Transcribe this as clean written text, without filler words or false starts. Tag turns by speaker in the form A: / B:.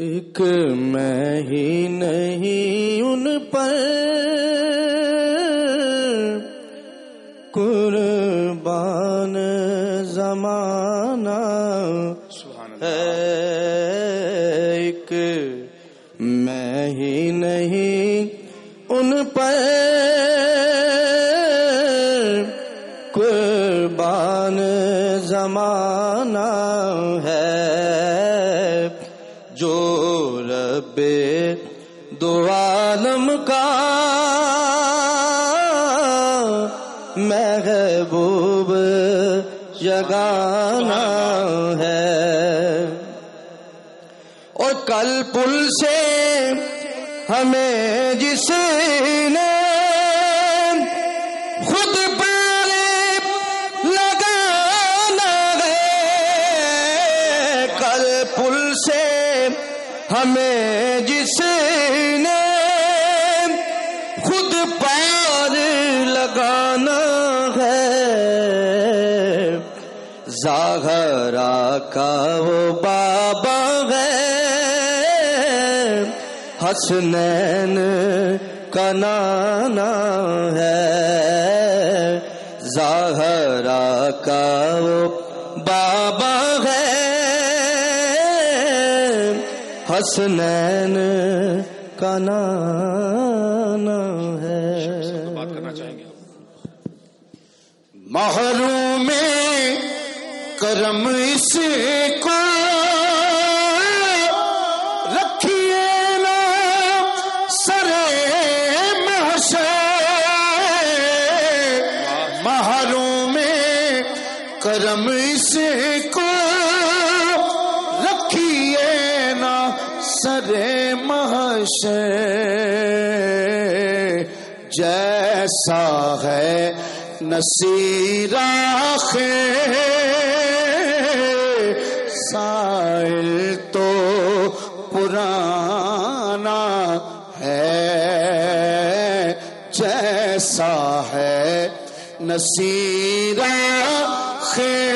A: ایک میں ہی نہیں ان پر قربان زمانہ ہے، ایک میں ہی نہیں ان پر قربان زمانہ ہے، جو رب دو عالم کا محبوب یگانہ ہے، اور کل پل سے ہمیں جس نے خود پار لگانا ہے، کل پل سے ہمیں جس نے خود پار لگانا ہے، زہرا کا وہ بابا ہے، حسنین کا نانا ہے، زہرا کا وہ بابا ہے، حسنین کا نانا ہے۔
B: بات کرنا چاہیں گے
A: محروم کرم اس کو رکھیے نا سر محشر، محروم کرم اس کو رکھیے نا سر محشر، جیسا ہے نصیر آخر سائل تو پرانا ہے، جیسا ہے نصیر آخر